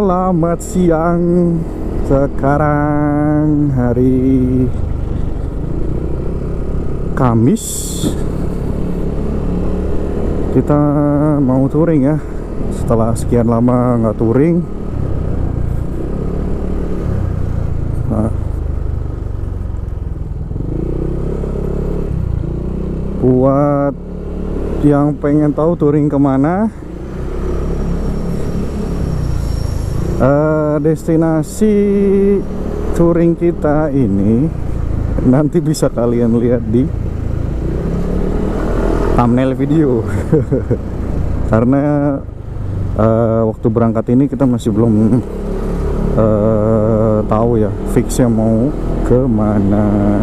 Selamat siang. Sekarang hari Kamis. Kita mau touring ya. Setelah sekian lama nggak touring. Nah, buat yang pengen tahu touring kemana, destinasi touring kita ini nanti bisa kalian lihat di thumbnail video. Karena waktu berangkat ini kita masih belum tahu ya fixnya mau ke mana.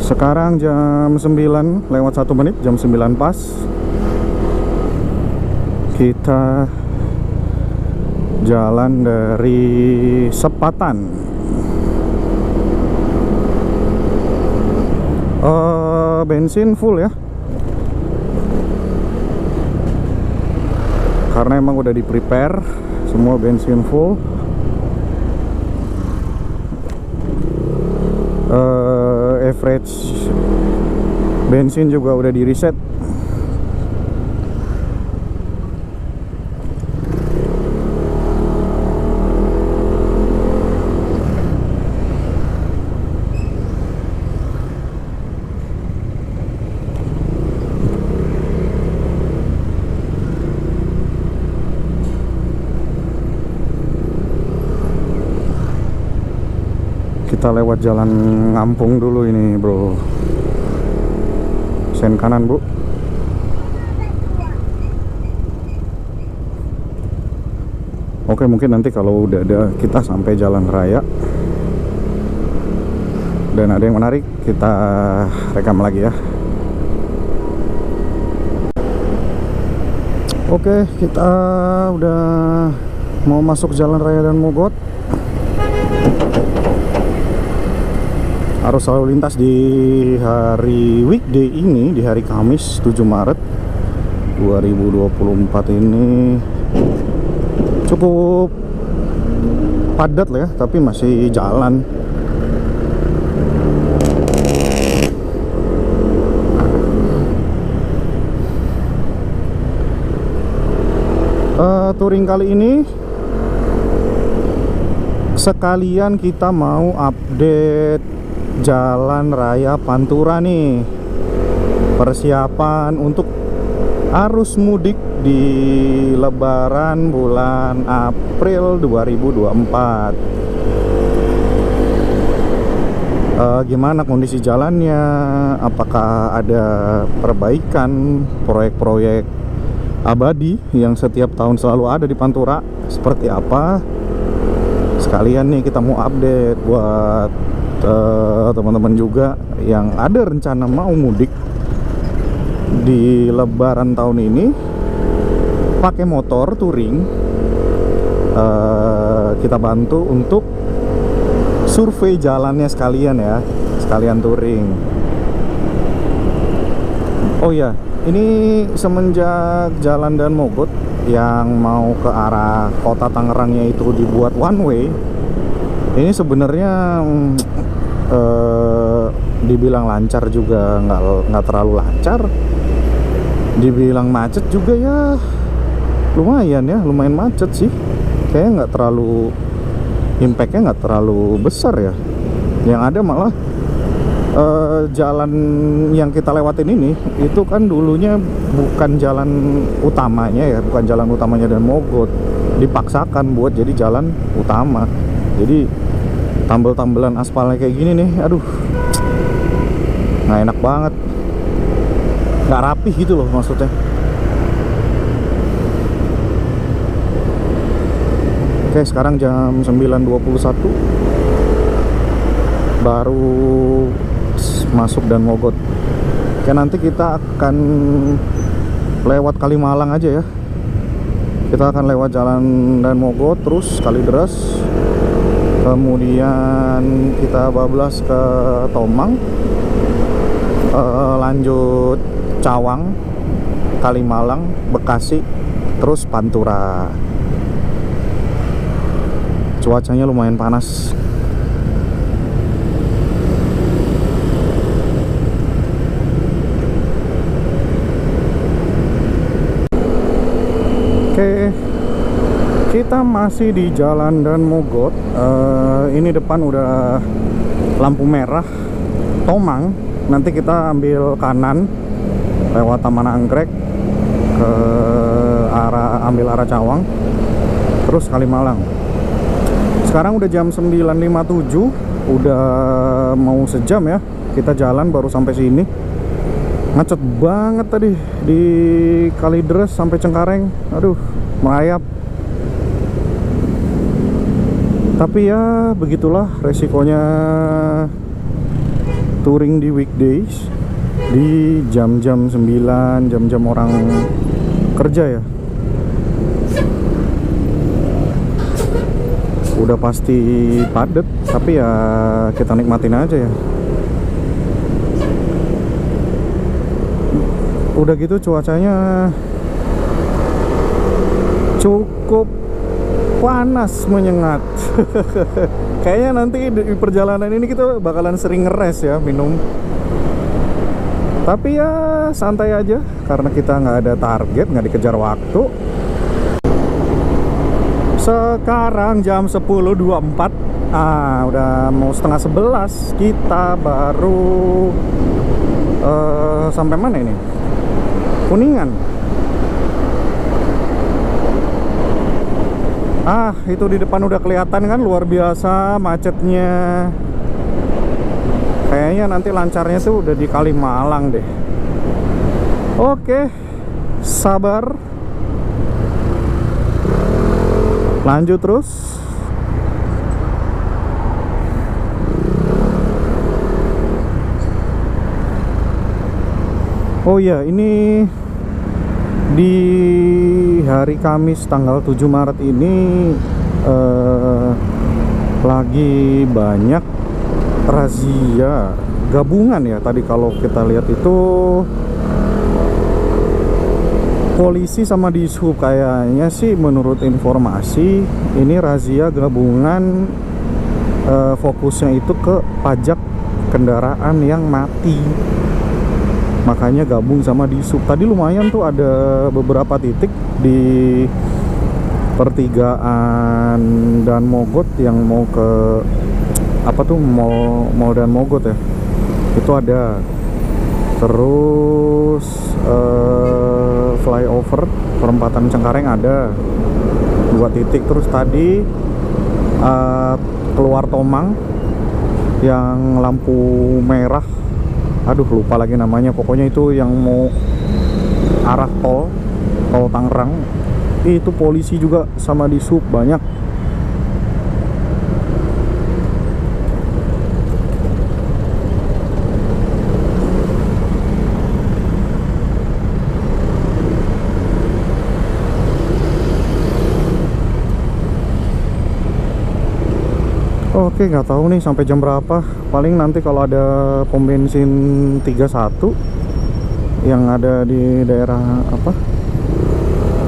Sekarang jam 9 lewat 1 menit, jam 9 pas. Kita jalan dari Sepatan. Bensin full ya. Karena emang udah di prepare, semua bensin full. Average bensin juga udah di reset. Kita lewat jalan Ngampung dulu ini, bro. Sen kanan, Bu. Oke, mungkin nanti kalau udah ada kita sampai jalan raya dan ada yang menarik, kita rekam lagi ya. Oke, kita udah mau masuk jalan raya dan Mogot. Arus lalu lintas di hari weekday ini, di hari Kamis 7 Maret 2024 ini cukup padat lah ya, tapi masih jalan. Touring kali ini sekalian kita mau update Jalan Raya Pantura nih, persiapan untuk arus mudik di Lebaran bulan April 2024. Gimana kondisi jalannya, apakah ada perbaikan, proyek-proyek abadi yang setiap tahun selalu ada di Pantura, seperti apa. Sekalian nih kita mau update buat teman-teman juga yang ada rencana mau mudik di Lebaran tahun ini pakai motor touring. Kita bantu untuk survei jalannya sekalian ya, sekalian touring. Oh ya, ini semenjak Jalan Dan Mogot yang mau ke arah kota Tangerangnya itu dibuat one way, ini sebenarnya dibilang lancar juga nggak terlalu lancar, dibilang macet juga ya lumayan macet sih. Kayaknya nggak terlalu, impactnya nggak terlalu besar ya. Yang ada malah jalan yang kita lewatin ini itu kan dulunya bukan jalan utamanya ya, bukan jalan utamanya Dan Mogot, dipaksakan buat jadi jalan utama. Jadi tambel-tambelan aspalnya kayak gini nih, aduh, nggak enak banget, nggak rapih gitu loh maksudnya. Oke, sekarang jam 9.21 baru masuk Dan Mogot. Oke, nanti kita akan lewat Kalimalang aja ya. Kita akan lewat jalan Dan Mogot terus Kalideres, kemudian kita bablas ke Tomang, lanjut Cawang, Kalimalang, Bekasi, terus Pantura. Cuacanya lumayan panas. Oke, kita masih di Jalan Dan Mogot. Ini depan udah lampu merah Tomang. Nanti kita ambil kanan lewat Taman Anggrek ke ambil arah Cawang, terus Kalimalang. Sekarang udah jam 9.57, udah mau sejam ya kita jalan baru sampai sini. Macet banget tadi di Kalideres sampai Cengkareng. Aduh, merayap. Tapi ya begitulah resikonya touring di weekdays, di jam-jam 9, jam-jam orang kerja ya. Udah pasti padat, tapi ya kita nikmatin aja ya. Udah gitu cuacanya cukup panas menyengat. Kayaknya nanti di perjalanan ini kita bakalan sering ngeres ya, minum. Tapi ya santai aja, karena kita nggak ada target, nggak dikejar waktu. Sekarang jam 10.24, udah mau setengah 11. Kita baru sampai mana ini? Kuningan. Itu di depan udah kelihatan kan, luar biasa macetnya. Kayaknya nanti lancarnya tuh udah di Kalimalang deh. Oke, sabar. Lanjut terus. Oh iya, ini di hari Kamis tanggal 7 Maret ini lagi banyak razia gabungan ya. Tadi kalau kita lihat itu polisi sama dishub, kayaknya sih menurut informasi ini razia gabungan, fokusnya itu ke pajak kendaraan yang mati. Makanya gabung sama dishub. Tadi lumayan tuh, ada beberapa titik di pertigaan Dan Mogot yang mau ke apa tuh, mau Dan Mogot ya, itu ada. Terus flyover perempatan Cengkareng ada 2 titik. Terus tadi keluar Tomang yang lampu merah, aduh lupa lagi namanya, pokoknya itu yang mau arah tol Tangerang. Itu polisi juga sama dishub banyak. Oke, nggak tahu nih sampai jam berapa. Paling nanti kalau ada pom bensin 31 yang ada di daerah apa,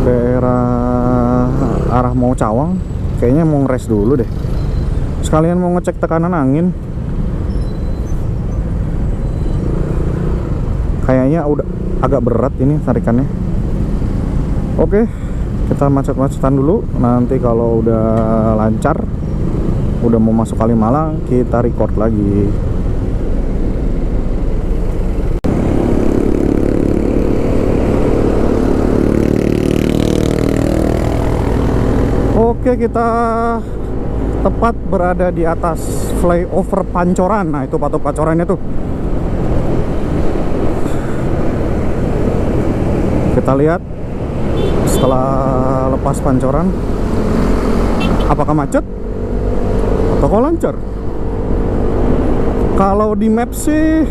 daerah arah mau Cawang, kayaknya mau ngeres dulu deh. Sekalian mau ngecek tekanan angin. Kayaknya udah agak berat ini tarikannya. Oke, kita macet-macetan dulu. Nanti kalau udah lancar, udah mau masuk Kalimalang, kita record lagi. Oke, kita tepat berada di atas flyover Pancoran. Nah, itu patok Pancorannya tuh. Kita lihat setelah lepas Pancoran, apakah macet atau kok lancar. Kalau di map sih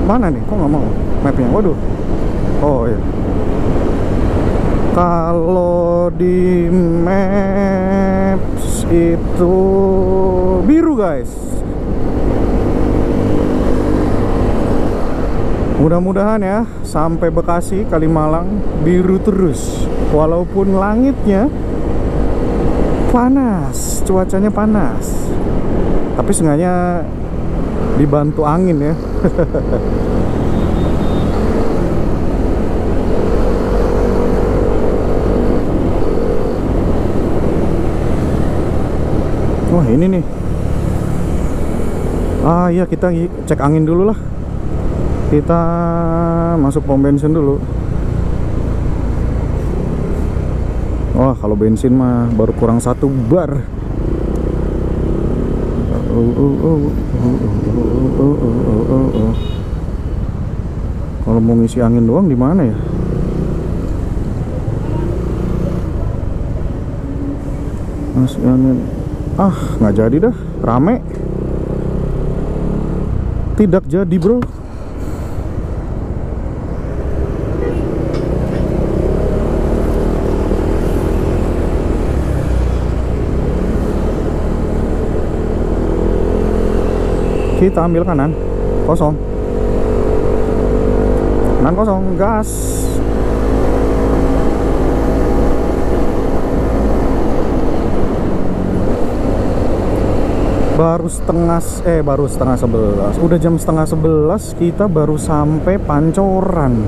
mana nih, kok nggak mau mapnya? Waduh. Oh iya, kalau di maps itu biru guys. Mudah-mudahan ya sampai Bekasi Kalimalang biru terus, walaupun langitnya panas, cuacanya panas, tapi seenggaknya dibantu angin ya. Wah ini nih. Ah iya, kita cek angin dulu lah. Kita masuk pom bensin dulu. Wah kalau bensin mah baru kurang 1 bar. Kalau mau ngisi angin doang di mana ya? Ngisi angin. Ah nggak jadi dah, rame. Tidak jadi bro. Kita ambil kanan, kosong. Kanan kosong, gas. Baru setengah 11. Udah jam setengah 11 kita baru sampai Pancoran.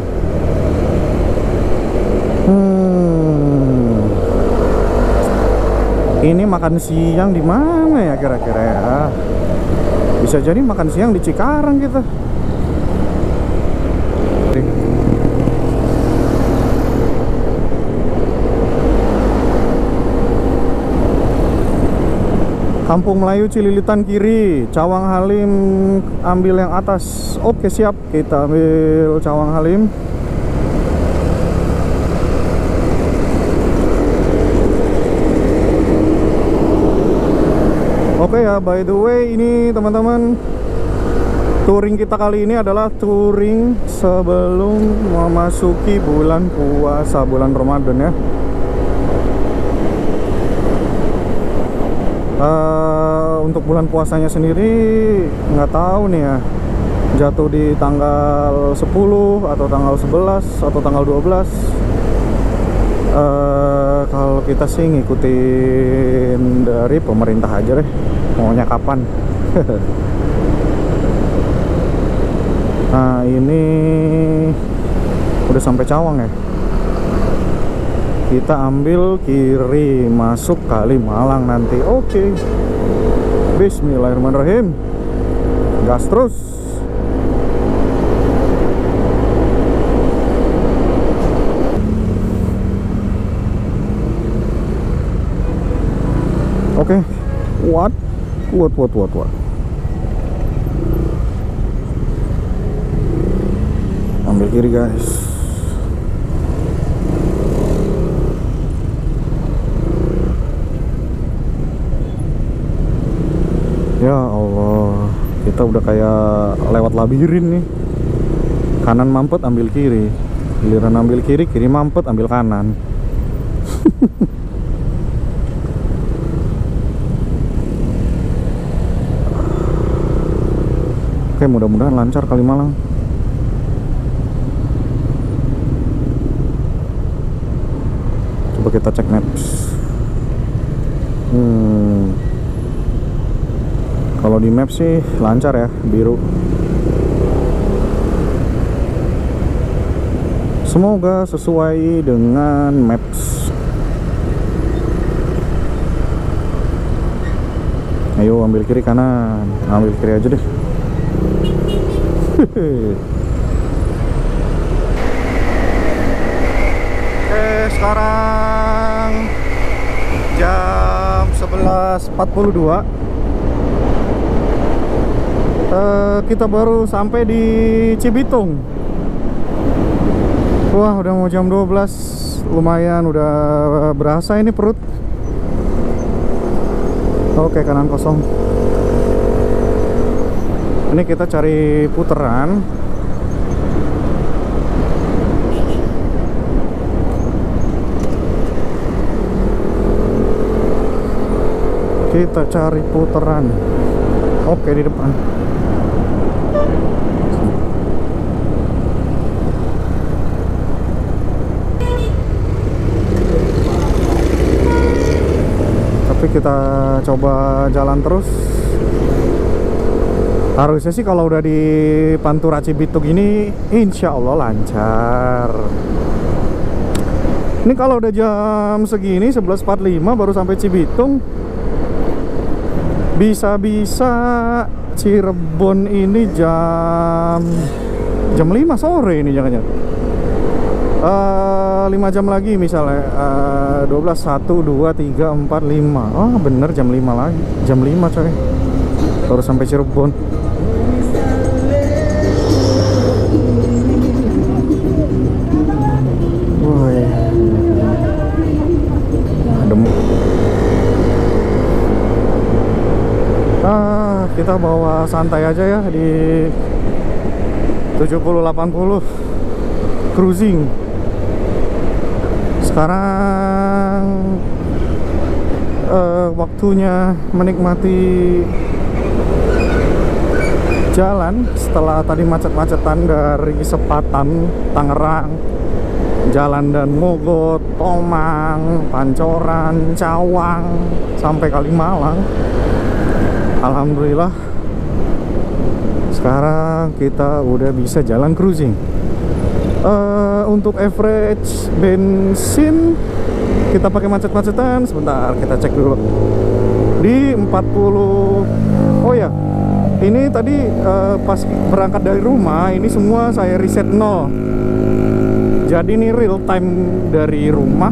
Ini makan siang di mana ya kira-kira ya? Bisa jadi makan siang di Cikarang kita. Kampung Melayu Cililitan kiri, Cawang Halim ambil yang atas. Oke siap, kita ambil Cawang Halim. Oke ya, by the way ini teman-teman, touring kita kali ini adalah touring sebelum memasuki bulan puasa, bulan Ramadan ya. Untuk bulan puasanya sendiri nggak tahu nih ya, jatuh di tanggal 10 atau tanggal 11 atau tanggal 12. Kalau kita sih ngikutin dari pemerintah aja deh, maunya kapan. Nah ini udah sampai Cawang ya. Kita ambil kiri masuk Kalimalang nanti. Oke. Bismillahirrahmanirrahim. Gas terus. Oke. Kuat. Ambil kiri guys. Ya Allah, kita udah kayak lewat labirin nih. Kanan mampet ambil kiri, giliran ambil kiri, kiri mampet ambil kanan. Oke, mudah-mudahan lancar Kalimalang. Coba kita cek maps. Kalau di map sih lancar ya, biru. Semoga sesuai dengan maps. Ayo ambil kiri kanan, ambil kiri aja deh. Oke, sekarang jam 11.42. Kita baru sampai di Cibitung. Wah udah mau jam 12. Lumayan udah berasa ini perut. Oke, kanan kosong. Ini kita cari puteran. Kita cari puteran. Oke, di depan. coba jalan terus. Harusnya sih kalau udah di Pantura Cibitung ini insya Allah lancar. Ini kalau udah jam segini 11.45 baru sampai Cibitung, bisa-bisa Cirebon ini jam 5 sore ini jangan-jangan. 5 jam lagi misalnya, 12, 1, 2, 3, 4, 5. Oh bener jam 5 lagi. Jam 5 coy, baru sampai Cirebon. Woi, adem. Kita bawa santai aja ya di 70-80 cruising. Sekarang waktunya menikmati jalan setelah tadi macet-macetan dari Sepatan, Tangerang, Jalan dan Mogot, Tomang, Pancoran, Cawang sampai Kalimalang. Alhamdulillah sekarang kita udah bisa jalan cruising. Untuk average bensin kita pakai macet-macetan, sebentar kita cek dulu di 40. Oh ya, ini tadi pas berangkat dari rumah ini semua saya reset 0. Jadi ini real time dari rumah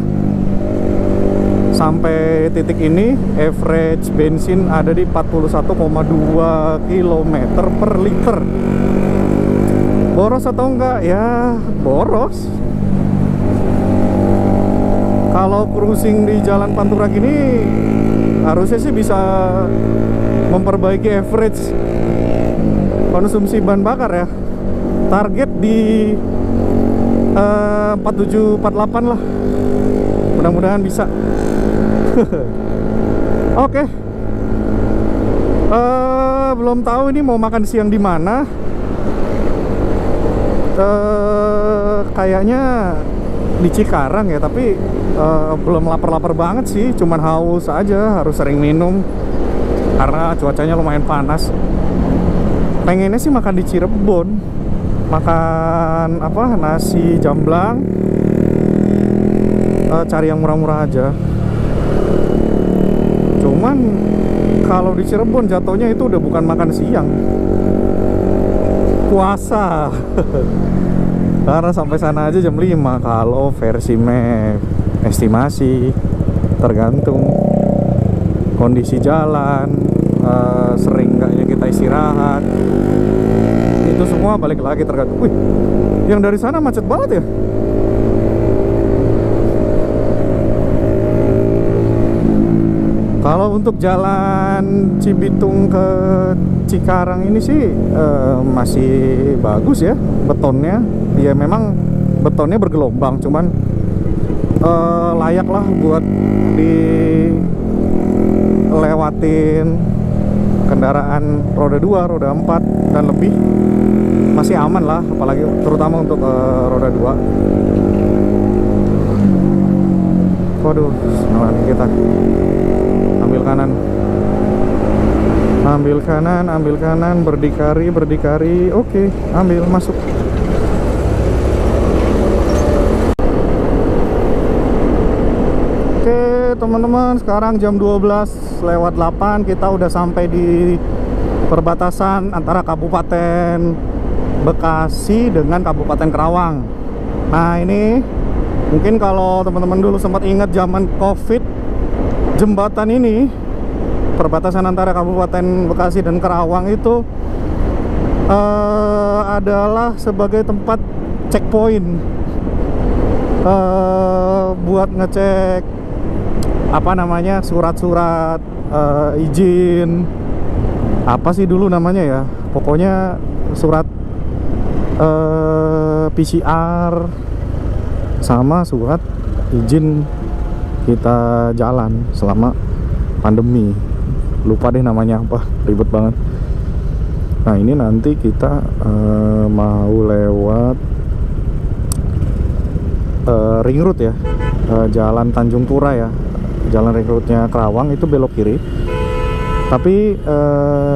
sampai titik ini average bensin ada di 41,2 km per liter. Boros atau enggak? Ya boros. Kalau cruising di jalan Pantura gini harusnya sih bisa memperbaiki average konsumsi bahan bakar ya. Target di 47-48 lah. Mudah-mudahan bisa. Oke. Belum tahu ini mau makan siang di mana. Kayaknya di Cikarang ya, tapi belum lapar-lapar banget sih, cuman haus aja, harus sering minum karena cuacanya lumayan panas. Pengennya sih makan di Cirebon, makan apa, nasi jamblang, cari yang murah-murah aja. Cuman kalau di Cirebon jatuhnya itu udah bukan makan siang, puasa. Karena sampai sana aja jam 5 kalau versi map. Estimasi tergantung kondisi jalan, sering enggaknya kita istirahat, itu semua balik lagi tergantung. Wih, yang dari sana macet banget ya. Kalau untuk jalan Cibitung ke Cikarang ini sih masih bagus ya betonnya. Ya memang betonnya bergelombang, cuman layak lah buat dilewatin kendaraan roda 2, roda 4 dan lebih. Masih aman lah, apalagi terutama untuk roda 2. Waduh, salah kita. Ambil kanan. Ambil kanan, ambil kanan, berdikari. Oke, ambil, masuk. Oke, teman-teman, sekarang jam 12:08 kita udah sampai di perbatasan antara Kabupaten Bekasi dengan Kabupaten Karawang. Nah, ini mungkin kalau teman-teman dulu sempat ingat zaman Covid, jembatan ini, perbatasan antara Kabupaten Bekasi dan Karawang itu adalah sebagai tempat checkpoint buat ngecek apa namanya, surat-surat izin, apa sih dulu namanya ya, pokoknya surat PCR sama surat izin kita jalan selama pandemi. Lupa deh namanya apa, ribet banget. Nah, ini nanti kita mau lewat ring road ya, jalan Tanjung Pura ya. Jalan ring roadnya Karawang itu belok kiri. Tapi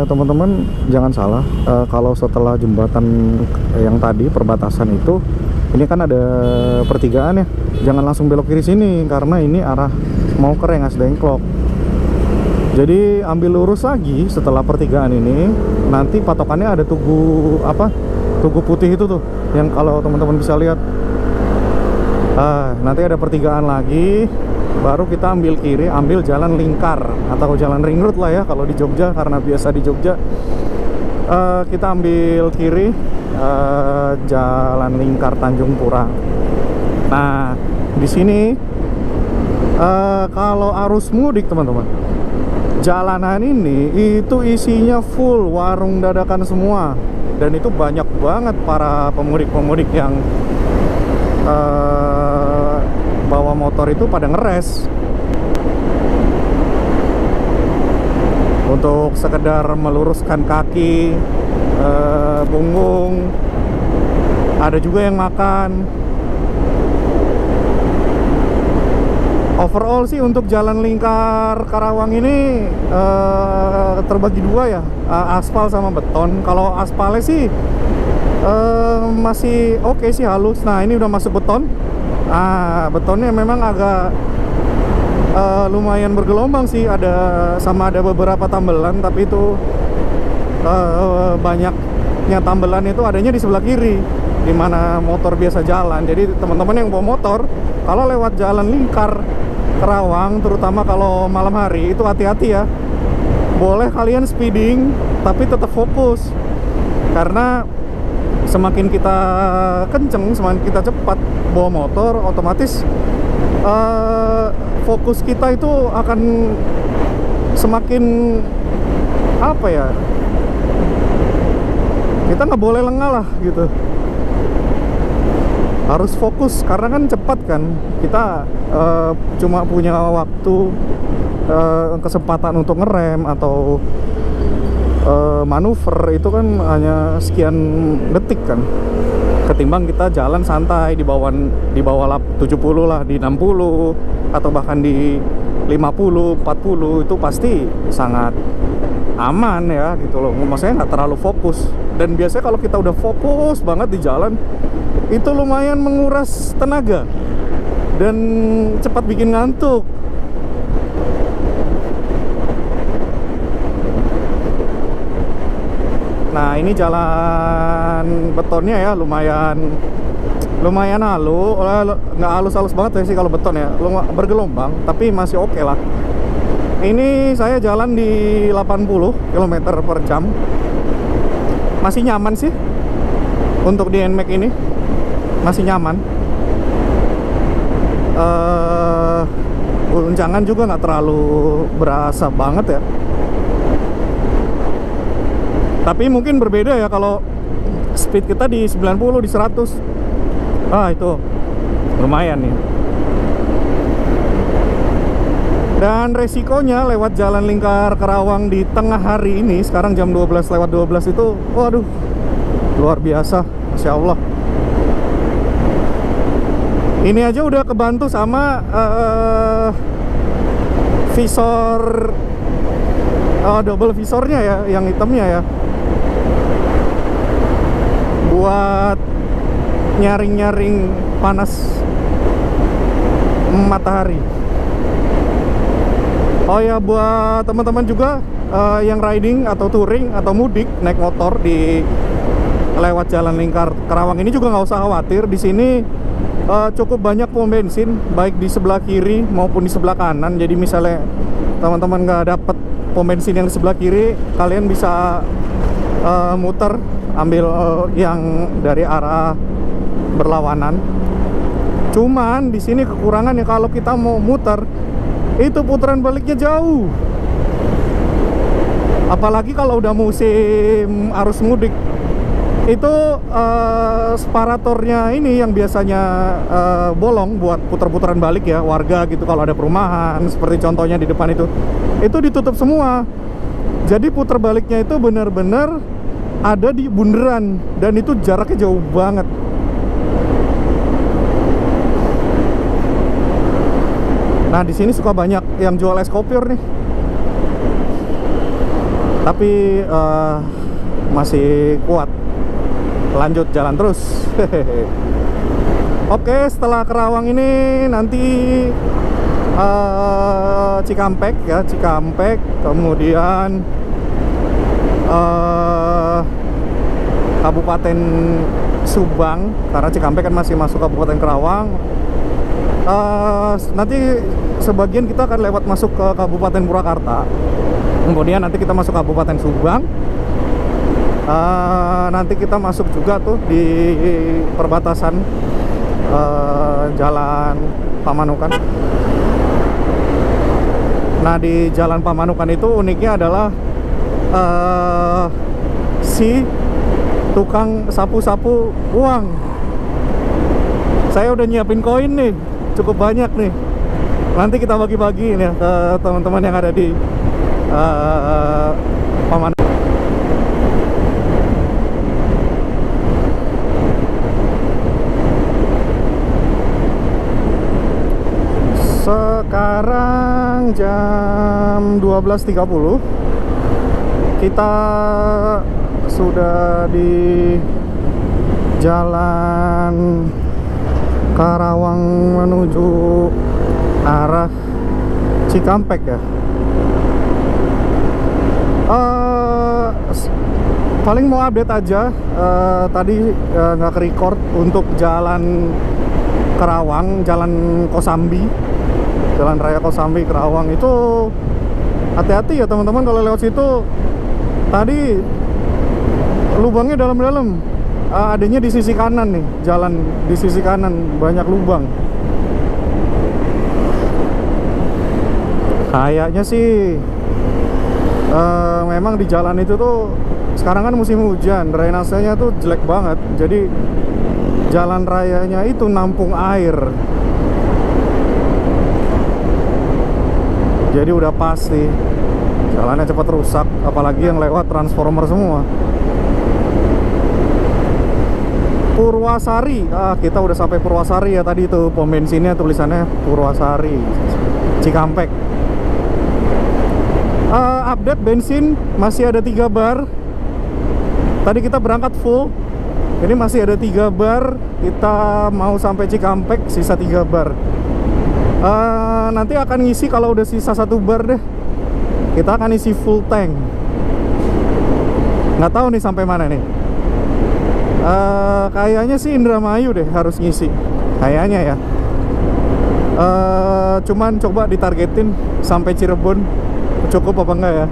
teman-teman jangan salah, kalau setelah jembatan yang tadi perbatasan itu, ini kan ada pertigaan ya, jangan langsung belok kiri sini karena ini arah mau ke Rengas Dengklok. Jadi ambil lurus lagi setelah pertigaan ini, nanti patokannya ada tugu apa? Tugu putih itu tuh, yang kalau teman-teman bisa lihat. Nanti ada pertigaan lagi, baru kita ambil kiri, ambil jalan lingkar atau jalan ring road lah ya kalau di Jogja, karena biasa di Jogja. Kita ambil kiri, jalan lingkar Tanjung Pura. Nah, di sini kalau arus mudik teman-teman, jalanan ini itu isinya full warung dadakan semua, dan itu banyak banget para pemudik-pemudik yang bawa motor itu pada ngeres untuk sekedar meluruskan kaki, punggung. Ada juga yang makan. Overall sih untuk jalan lingkar Karawang ini terbagi dua ya, aspal sama beton. Kalau aspalnya sih masih oke sih, halus. Nah, ini udah masuk beton. Betonnya memang agak lumayan bergelombang sih, ada beberapa tambelan, tapi itu banyaknya tambelan itu adanya di sebelah kiri, dimana motor biasa jalan. Jadi teman-teman yang bawa motor, kalau lewat jalan lingkar Karawang, terutama kalau malam hari, itu hati-hati ya. Boleh kalian speeding, tapi tetap fokus, karena semakin kita kenceng, semakin kita cepat bawa motor, otomatis fokus kita itu akan semakin apa ya, kita nggak boleh lengah lah gitu, harus fokus karena kan cepat kan. Kita cuma punya waktu, kesempatan untuk ngerem atau manuver itu kan hanya sekian detik kan, ketimbang kita jalan santai di bawah 70 lah, di 60 atau bahkan di 50, 40, itu pasti sangat aman ya gitu loh. Maksudnya nggak terlalu fokus. Dan biasanya kalau kita udah fokus banget di jalan, itu lumayan menguras tenaga dan cepat bikin ngantuk. Nah, ini jalan betonnya ya lumayan halus, nggak halus-halus banget ya sih kalau beton ya, bergelombang tapi masih oke lah. Ini saya jalan di 80 km per jam, masih nyaman sih untuk di NMAX ini, masih nyaman. Guncangan juga nggak terlalu berasa banget ya. Tapi mungkin berbeda ya kalau speed kita di 90, di 100. Itu lumayan nih. Dan resikonya lewat jalan lingkar Karawang di tengah hari ini, sekarang jam 12:12 itu, waduh, luar biasa, Masya Allah. Ini aja udah kebantu sama visor, double visornya ya, yang hitamnya ya, buat nyaring-nyaring panas matahari. Oh ya, buat teman-teman juga yang riding atau touring atau mudik naik motor di lewat jalan lingkar Karawang ini juga nggak usah khawatir. Di sini cukup banyak pom bensin, baik di sebelah kiri maupun di sebelah kanan. Jadi misalnya teman-teman nggak dapet pom bensin yang di sebelah kiri, kalian bisa muter, ambil yang dari arah berlawanan. Cuman di sini kekurangannya, kalau kita mau muter itu putaran baliknya jauh, apalagi kalau udah musim arus mudik. Itu separatornya ini yang biasanya bolong buat putar-putaran balik ya warga gitu, kalau ada perumahan seperti contohnya di depan itu ditutup semua. Jadi putar baliknya itu benar-benar ada di bundaran, dan itu jaraknya jauh banget. Nah, di sini suka banyak yang jual es kopior nih. tapi masih kuat, lanjut jalan terus. Oke, setelah Kerawang ini nanti Cikampek ya, Cikampek, kemudian Kabupaten Subang, karena Cikampek kan masih masuk Kabupaten Kerawang. Nanti sebagian kita akan lewat masuk ke Kabupaten Purwakarta, kemudian nanti kita masuk Kabupaten Subang. Nanti kita masuk juga tuh di perbatasan Jalan Pamanukan. Nah, di Jalan Pamanukan itu uniknya adalah si tukang sapu-sapu uang. Saya udah nyiapin koin nih, cukup banyak nih. Nanti kita bagi-bagi nih ke teman-teman yang ada di Pamanukan. Sekarang jam 12.30, kita sudah di jalan Karawang menuju arah Cikampek ya. Paling mau update aja, tadi nggak ke-record untuk jalan Kerawang, jalan Kosambi, Jalan Raya Kosambi Kerawang itu hati-hati ya teman-teman kalau lewat situ. Tadi lubangnya dalam-dalam, adanya di sisi kanan nih, jalan di sisi kanan banyak lubang. Kayaknya sih memang di jalan itu tuh sekarang kan musim hujan, drainasenya tuh jelek banget, jadi jalan rayanya itu nampung air. Jadi udah pasti jalannya cepat rusak, apalagi yang lewat transformer semua. Purwasari, kita udah sampai Purwasari ya, tadi itu pom bensinnya tulisannya Purwasari Cikampek. Update bensin masih ada 3 bar. Tadi kita berangkat full, ini masih ada 3 bar. Kita mau sampai Cikampek sisa 3 bar. Nanti akan ngisi kalau udah sisa 1 bar deh, kita akan isi full tank. Nggak tahu nih sampai mana nih. Kayaknya sih Indramayu deh harus ngisi, kayaknya ya. Cuman coba ditargetin sampai Cirebon, cukup apa enggak ya.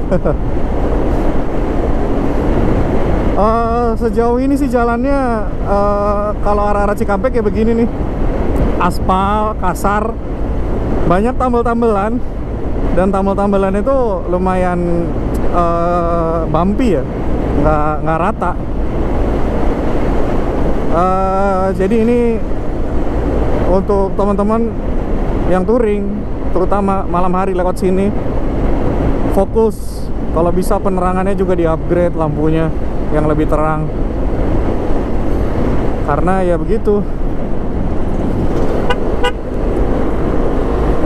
Sejauh ini sih jalannya kalau arah-arah Cikampek ya begini nih, aspal kasar, banyak tambel-tambelan, dan tambel-tambelan itu lumayan bumpy ya, nggak rata. Jadi ini untuk teman-teman yang touring, terutama malam hari lewat sini, fokus kalau bisa penerangannya juga di-upgrade, lampunya yang lebih terang, karena ya begitu.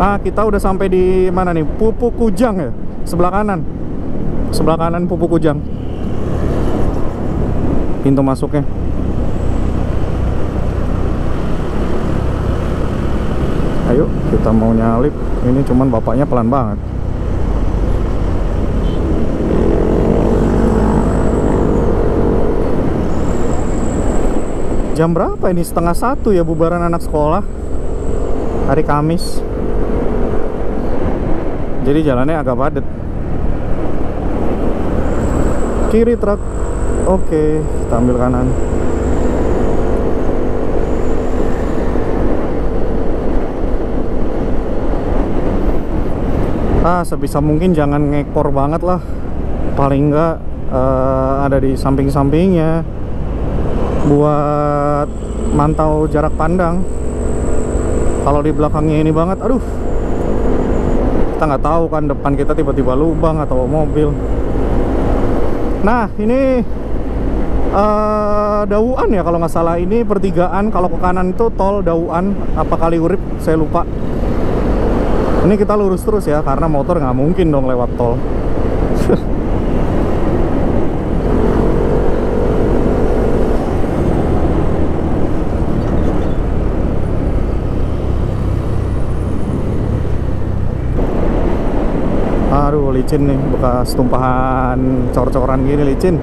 Kita udah sampai di mana nih? Pupuk Kujang ya, sebelah kanan Pupuk Kujang, pintu masuknya. Ayo kita mau nyalip, ini cuman bapaknya pelan banget. Jam berapa ini? 12:30 ya bubaran anak sekolah, hari Kamis. Jadi jalannya agak padat. Kiri truk. Oke, kita ambil kanan. Sebisa mungkin jangan ngekor banget lah. Paling enggak ada di samping-sampingnya, buat mantau jarak pandang. Kalau di belakangnya ini banget, aduh, kita nggak tahu kan depan kita tiba-tiba lubang atau mobil. Nah ini Dawuan ya kalau nggak salah, ini pertigaan. Kalau ke kanan itu tol Dawuan apa Kaliurip, saya lupa. Ini kita lurus terus ya, karena motor nggak mungkin dong lewat tol. licin nih, bekas tumpahan cor-coran gini licin.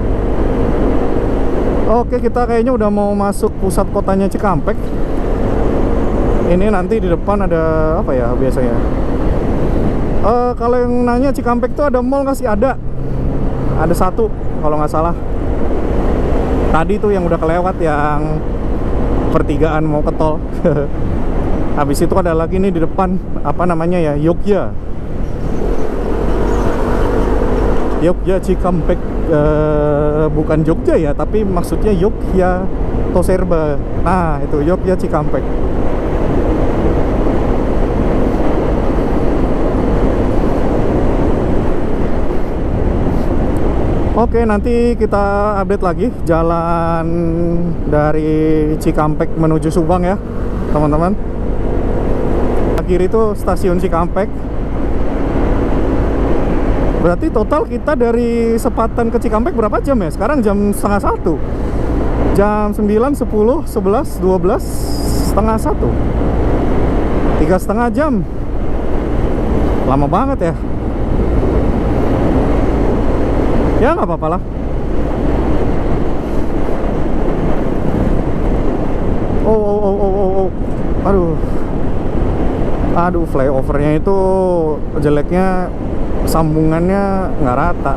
Oke, kita kayaknya udah mau masuk pusat kotanya Cikampek. Ini nanti di depan ada apa ya biasanya? Kalau yang nanya Cikampek tuh ada mall nggak sih? Ada satu kalau nggak salah. Tadi tuh yang udah kelewat, yang pertigaan mau ke tol. Habis itu ada lagi nih di depan, apa namanya ya, Yogya Cikampek. Bukan Jogja ya, tapi maksudnya Yogya Toserba. Nah itu Yogya Cikampek. Oke, nanti kita update lagi jalan dari Cikampek menuju Subang ya teman-teman. Kiri itu stasiun Cikampek. Berarti total kita dari Sepatan ke Cikampek berapa jam ya? Sekarang jam setengah 1. Jam 9, 10, 11, 12, setengah 1. 3,5 jam. Lama banget ya. Ya nggak apa-apa lah. Oh. Aduh, flyovernya itu jeleknya, sambungannya nggak rata.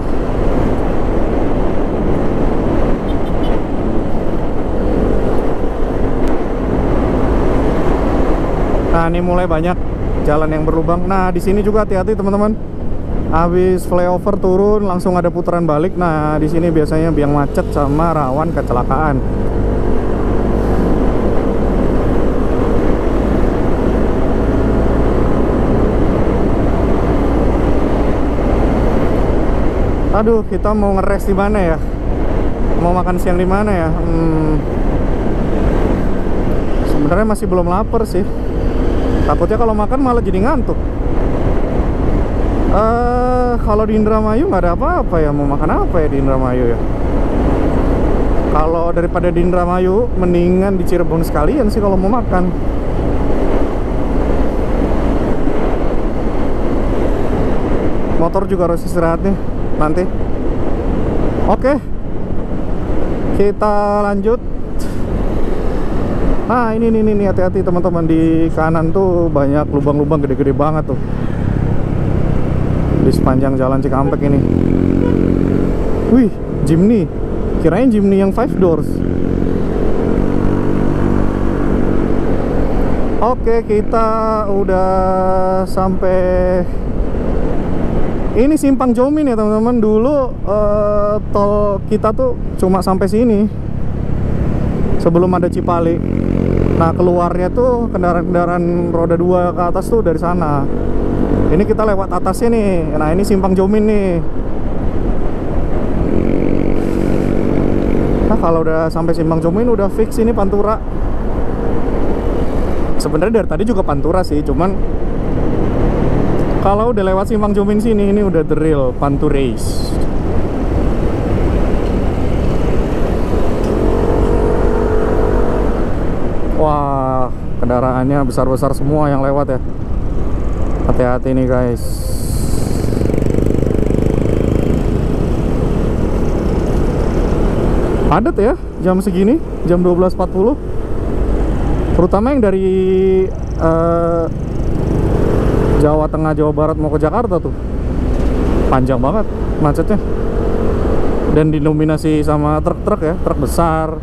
Nah, ini mulai banyak jalan yang berlubang. Nah, di sini juga hati-hati teman-teman. Habis flyover turun langsung ada putaran balik. Nah, di sini biasanya biang macet sama rawan kecelakaan. Aduh, kita mau ngeres di mana ya? Mau makan siang di mana ya? Sebenarnya masih belum lapar sih. Takutnya kalau makan malah jadi ngantuk. Kalau di Indramayu nggak ada apa-apa ya. Mau makan apa ya di Indramayu ya? Kalau daripada di Indramayu, mendingan di Cirebon sekalian sih kalau mau makan. Motor juga harus istirahat nih nanti. Oke, kita lanjut. Nah, ini hati-hati teman-teman, di kanan tuh banyak lubang-lubang gede-gede banget tuh di sepanjang jalan Cikampek ini. Wih, Jimny. Kirain Jimny yang 5 doors. Oke, kita udah sampai. Ini Simpang Jomin ya teman-teman. Dulu tol kita tuh cuma sampai sini sebelum ada Cipali. Nah, keluarnya tuh kendaraan-kendaraan roda 2 ke atas tuh dari sana. Ini kita lewat atasnya nih. Nah, ini Simpang Jomin nih. Nah, kalau udah sampai Simpang Jomin udah fix ini Pantura. Sebenarnya dari tadi juga Pantura sih, cuman kalau udah lewat Simpang Jomin sini, ini udah the real Panturais. Wah, kendaraannya besar-besar semua yang lewat ya. Hati-hati nih guys. Padat ya jam segini, jam 12.40. Terutama yang dari Jawa Tengah, Jawa Barat mau ke Jakarta tuh panjang banget macetnya. Dan didominasi sama truk-truk ya, truk besar.